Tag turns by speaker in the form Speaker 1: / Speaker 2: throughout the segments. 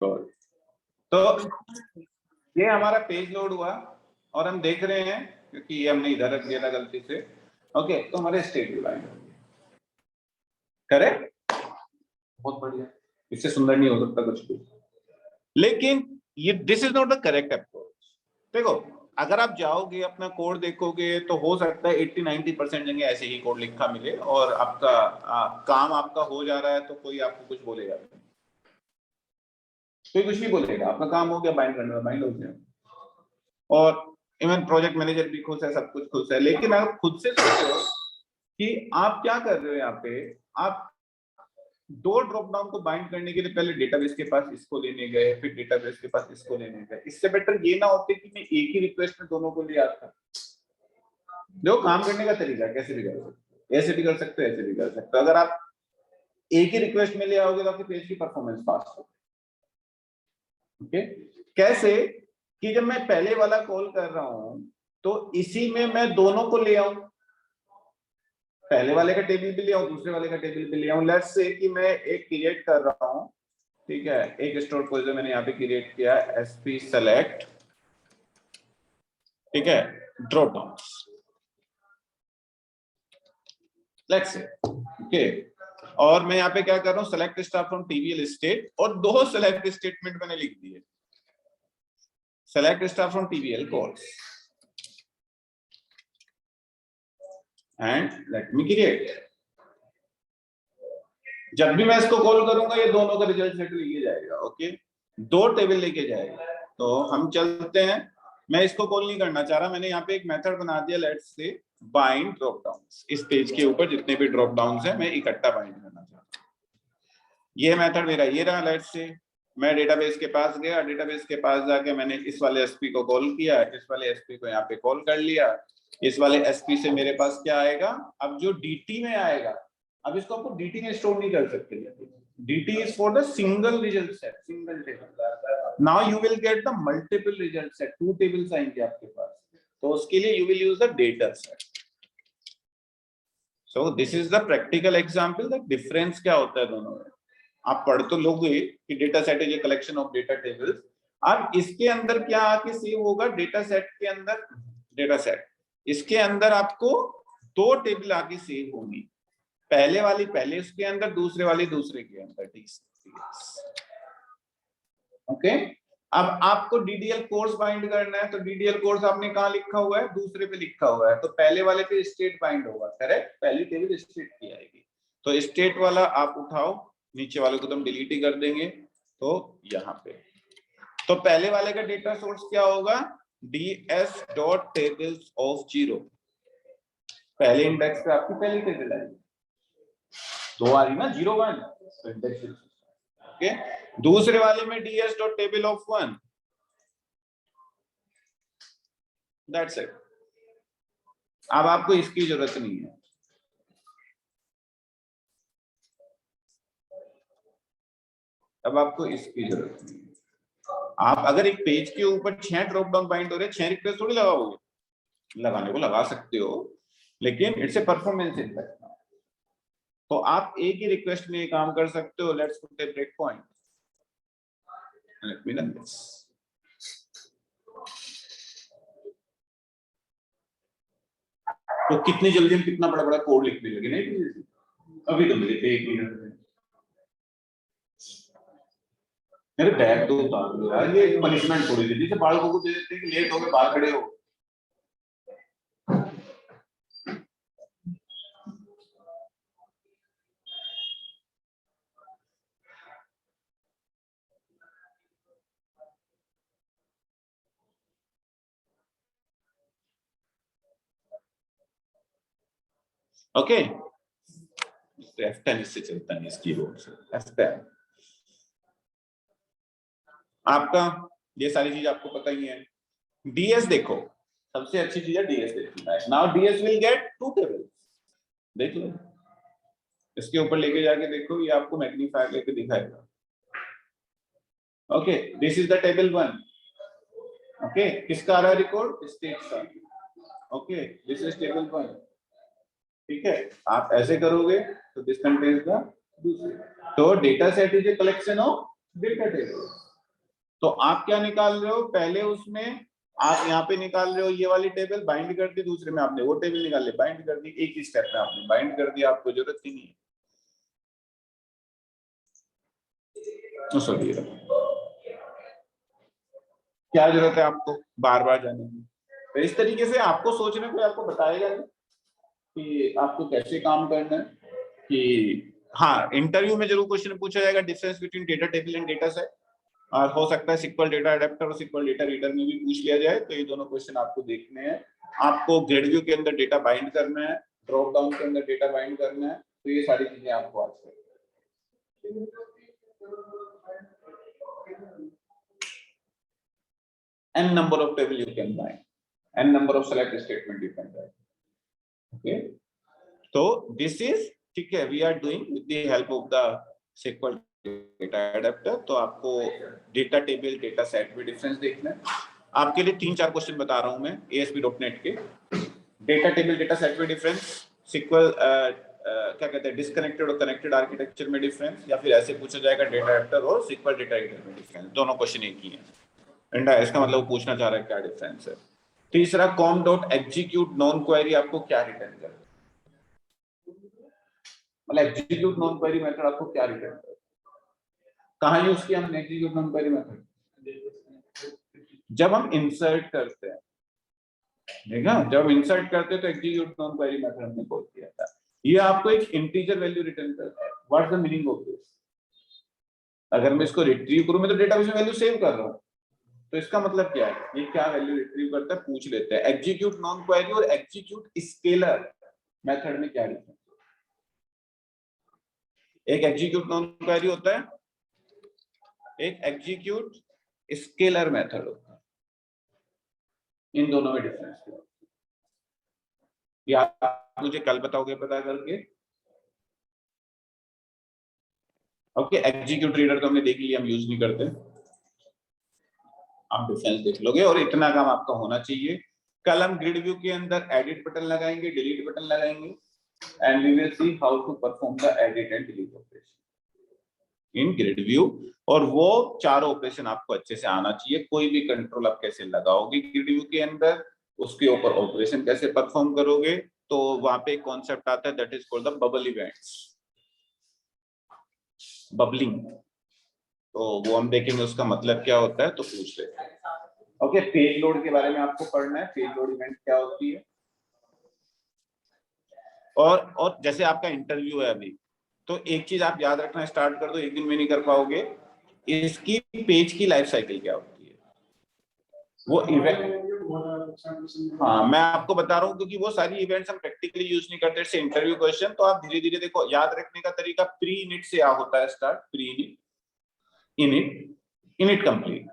Speaker 1: तो ये हमारा पेज लोड हुआ और हम देख रहे हैं, क्योंकि ये हमने इधर रख दिया था गलती से। ओके, तो हमारे स्टेट डिवाइड करेक्ट, बहुत बढ़िया, इससे सुंदर नहीं हो सकता कुछ भी। लेकिन ये this is not the correct approach. देखो, अगर आप जाओगे अपना कोड देखोगे तो हो सकता है 80-90% जगह ऐसे ही कोड लिखा मिले और आपका काम आपका हो जा रहा है तो कोई आपको कुछ बोलेगा नहीं, कोई कुछ नहीं बोलेगा, आपका काम हो गया, बाइंड करना बाइंड हो गया, और इवन प्रोजेक्ट मैनेजर भी खुश है, सब कुछ खुश है। लेकिन आप खुद से सोचो कि आप क्या कर रहे हो यहाँ पे। आप दो ड्रॉप डाउन को बाइंड करने के लिए पहले डेटाबेस के पास इसको लेने गए, फिर डेटाबेस के पास इसको लेने गए। इससे बेटर ये ना होते कि मैं एक ही रिक्वेस्ट में दोनों को ले आता। देखो, काम करने का तरीका कैसे भी कर सकते हो, ऐसे भी कर सकते हो, ऐसे भी कर सकते हो। अगर आप एक ही रिक्वेस्ट में ले आओगे तो आपके पेज की परफॉर्मेंस फास्ट होगी। ओके, कैसे कि जब मैं पहले वाला कॉल कर रहा हूं तो इसी में मैं दोनों को ले आऊं, पहले वाले का टेबल भी ले आऊं, दूसरे वाले का टेबल भी ले आऊं। लेट्स से कि मैं एक क्रिएट कर रहा हूं, ठीक है, एक स्टोर पोजीशन मैंने यहाँ पे क्रिएट किया एसपी सेलेक्ट, ठीक है, drop down, let's say, okay. और मैं यहाँ पे क्या कर रहा हूँ, select star from TVL state, और दो सेलेक्ट स्टेटमेंट मैंने लिख दिए, select star from TVL calls and let me create. जब भी मैं इसको कॉल करूंगा ये दोनों का रिजल्ट सेट लेके जाएगा। ओके, दो टेबल लेके जाएगा। तो हम चलते हैं, मैं इसको कॉल नहीं करना चाह रहा, मैंने यहाँ पे एक मेथड बना दिया, let's say bind drop downs. इस पेज के ऊपर जितने भी ड्रॉप डाउन्स हैं मैं इकट्ठा बाइंड करना चाहता हूँ। ये मेथड मेरा ये रहा। लेट्स से मैं डेटाबेस के पास गया, डेटाबेस के पास जाके मैंने इस वाले एसपी को कॉल किया, इस वाले एसपी को यहाँ पे कॉल कर लिया। इस वाले एसपी से मेरे पास क्या आएगा, अब जो डीटी में आएगा, अब इसको आपको डीटी में स्टोर नहीं कर सकते। DT is for the single result set, single table. Now you will get the multiple result set, two tables आएंगे आपके पास, तो उसके लिए you will use the data set. So this is the practical example, the difference क्या होता है दोनों में। आप पढ़ तो लोगे कि data set is a collection of data tables. अब इसके अंदर क्या आके सेव होगा, डेटा सेट के अंदर, डेटा सेट इसके अंदर आपको दो टेबल आके सेव होंगी, पहले वाली पहले उसके अंदर, दूसरे वाली दूसरे के अंदर। ओके, अब आपको डीडीएल कोर्स बाइंड करना है, तो डीडीएल कोर्स आपने कहाँ लिखा हुआ है, दूसरे पे लिखा हुआ है, तो पहले वाले पे स्टेट बाइंड होगा, करेक्ट, पहली टेबल स्टेट की आएगी। तो स्टेट वाला आप उठाओ, नीचे वाले को तो हम डिलीट ही कर देंगे, तो यहाँ पे तो पहले वाले का डेटा सोर्स क्या होगा, ds.tables of 0, पहले इंडेक्स पे आपकी पहली टेबल आएगी, दो आ रही ना, 0 1, तो इंडेक्स। ओके, दूसरे वाले में ds.table of 1, दैट्स इट। अब आपको इसकी जरूरत नहीं है, अब आपको इसकी जरूरत नहीं है। आप अगर एक पेज के ऊपर 6 ड्रॉप डाउन बाइंड हो रहे, 6 रिक्वेस्ट थोड़ी लगाओगे, लगाने को लगा सकते हो, लेकिन इट्स ए परफॉर्मेंस इम्पैक्ट। तो आप एक ही रिक्वेस्ट में काम कर सकते हो। Let's put a break point, let me run this. तो कितनी जल्दी हम कितना बड़ा बड़ा कोड लिखने लगे, नहीं अभी तो मेरे पे 1 मिनट में मेरे बैग तो उतार दो यार, ये पनिशमेंट थोड़ी सी, जैसे बालकों को दे देते हैं कि लेट हो गए बाहर खड़े हो। ओके, F10 इससे चलता नहीं, इस कीबोर्ड से F10। आपका ये सारी चीज आपको पता ही है। डीएस देखो, सबसे अच्छी चीज है डीएस देखना है। Now DS will get 2 tables, देख लो, इसके ऊपर लेके जाके देखो, ये आपको मैग्नीफायर लेके दिखाएगा। Okay, this is the table 1। Okay, किसका आ रहा है रिकॉर्ड, स्टेट का। ओके, दिस इज टेबल 1, ठीक है। आप ऐसे करोगे तो दिस कंटेन्स द दूसरे। तो data set is a collection of data tables. तो आप क्या निकाल रहे हो, पहले उसमें आप यहाँ पे निकाल रहे हो ये वाली टेबल, बाइंड कर दी, दूसरे में आपने वो टेबल निकाल ली, बाइंड कर दी, एक ही स्टेप में आपने बाइंड कर दिया, आपको जरूरत ही नहीं है। सॉरी, क्या जरूरत है आपको बार बार जाने की। तो इस तरीके से आपको सोचने को आपको बताएगा कि आपको कैसे काम करना है। कि हाँ, इंटरव्यू में जरूर क्वेश्चन पूछा जाएगा difference between data table and data set, और हो सकता है सिक्वल डेटा अडेप्टर और सिक्वल डेटा रीडर में भी पूछ लिया जाए। तो ये दोनों क्वेश्चन आपको देखने हैं। आपको ग्रिड व्यू के अंदर डेटा बाइंड करना है, ड्रॉप डाउन के अंदर डेटा बाइंड करना है। तो ये सारी चीजें आपको आज करनी है। n number of table you can bind, n number of select statement you can write. Okay, so this is ठीक है, we are doing with the help of the SQL data adapter। तो आपको डेटा टेबल डेटा सेट में difference देखना है। आपके लिए 3-4 question बता रहा हूं मैं ASP.NET के। डेटा टेबल डेटा सेट में डिफरेंस, सिक्वल क्या कहते हैं डिस्कनेक्टेड और कनेक्टेड आर्किटेक्चर में डिफरेंस, या फिर ऐसे पूछा जाएगा डेटा एडिटर और सिक्वल डेटा एडिटर में डिफरेंस। दोनों क्वेश्चन एक ही है। इंडा इसका मतलब वो पूछना चाह रहा है क्या डिफरेंस है। तीसरा, com dot execute non query आपको क्या रिटर्न करे, मतलब एग्जीक्यूट नॉन क्वेरी मेथड आपको क्या रिटर्न करे। कहाँ यूज किया हमने एग्जीक्यूट नॉन क्वेरी मेथड, जब हम इंसर्ट करते हैं। देखा, जब हम इंसर्ट करते हैं तो एग्जीक्यूट नॉन क्वेरी मेथड हमने कॉल किया था। ये आपको एक इंटीजर वैल्यू रिटर्न करता है। What is the meaning of this, अगर मैं इसको रिट्रीव करूं, मैं तो डेटाबेस में वैल्यू सेव कर रहा हूं। तो इसका मतलब क्या है, ये क्या वैल्यू रिट्रीव करता है पूछ लेते हैं। एग्जीक्यूट नॉन क्वेरी और एग्जीक्यूट स्केलर मेथड में क्या डिफरेंस है। एक एग्जीक्यूट नॉन क्वेरी होता है, एक एग्जीक्यूट स्केलर मेथड होता है। इन दोनों में डिफरेंस क्या है, आप मुझे कल बताओगे पता करके। ओके, एग्जीक्यूट रीडर तो हमने देख लिया, हम यूज नहीं करते। आप डिफरेंस देख लोगे और इतना काम आपका होना चाहिए। कल हम ग्रिड व्यू के अंदर एडिट बटन लगाएंगे, डिलीट बटन लगाएंगे, and we will see how to perform the edit and delete operation in grid view. और वो चारों ऑपरेशन आपको अच्छे से आना चाहिए। कोई भी कंट्रोल आप कैसे लगाओगे ग्रिड व्यू के अंदर, उसके ऊपर ऑपरेशन कैसे परफॉर्म करोगे। तो वहां पे एक कॉन्सेप्ट आता है that is called the bubble events, bubbling. तो वो हम देखेंगे उसका मतलब क्या होता है, तो पूछ लेते हैं। ओके, पेज लोड के बारे में आपको पढ़ना है, पेज लोड इवेंट क्या होती है। और जैसे आपका इंटरव्यू है अभी, तो एक चीज आप याद रखना स्टार्ट कर दो, एक दिन में नहीं कर पाओगे। इसकी पेज की लाइफ साइकिल क्या होती है, वो इवेंट। हाँ, मैं आपको बता रहा हूँ क्योंकि वो सारी इवेंट्स हम प्रैक्टिकली यूज नहीं करते। जैसे इंटरव्यू क्वेश्चन, तो आप धीरे धीरे देखो, याद रखने का तरीका प्री इनिट से होता है start. Pre init, init, init complete,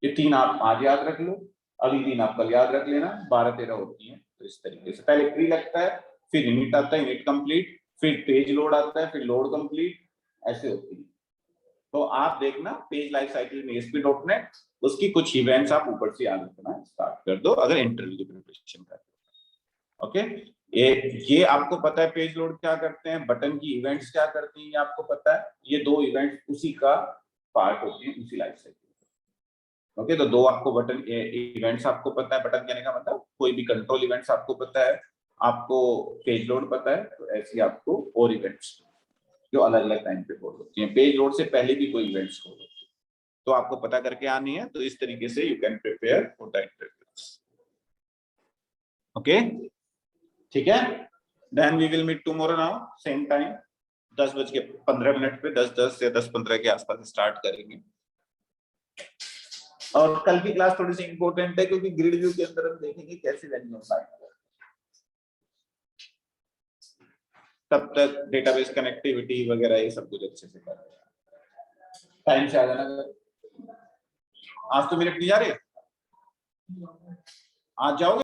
Speaker 1: ये 3 आप आज याद रख लो, अगली 3 आप कल याद रख लेना। 12-13 होती है। तो इस तरीके से पहले प्री लगता है, फिर इनिट आता है, इनिट कंप्लीट, फिर पेज लोड आता है, फिर लोड कंप्लीट, ऐसे होती है। तो आप देखना पेज लाइफ साइकिल में ASP.NET, उसकी कुछ इवेंट्स आप ऊपर से याद रखना स्टार्ट कर दो अगर इंटरव्यू की प्रिपरेशन कर रहे हो। ओके, ये आपको पता है पेज लोड क्या करते हैं, बटन की इवेंट्स क्या करती हैं, ये आपको पता है। ये 2 इवेंट्स उसी का पार्ट होती है, उसी लाइफ साइकिल। ओके, तो 2 आपको बटन इवेंट्स आपको पता है। बटन कहने का मतलब कोई भी कंट्रोल इवेंट्स आपको पता है, आपको पेज लोड पता है। तो ऐसी आपको और इवेंट्स जो अलग अलग टाइम पे होल होती हैं, पेज लोड से पहले भी कोई इवेंट्स होल होती है, तो आपको पता करके आनी है। तो इस तरीके से you can prepare for the interviews. Okay, ठीक है। Then we will meet tomorrow now same time 10:15 पे, 10:10 या 10:15 के आसपास स्टार्ट करेंगे। और कल की क्लास थोड़ी सी इंपॉर्टेंट है क्योंकि ग्रिड व्यू के अंदर हम देखेंगे कैसे वैल्यू फाइंड करें। तब तक डेटाबेस कनेक्टिविटी वगैरह ये सब कुछ अच्छे से कर टाइम से आ जाना। आज तो मेरे नहीं जा रहे, आज जाओगे।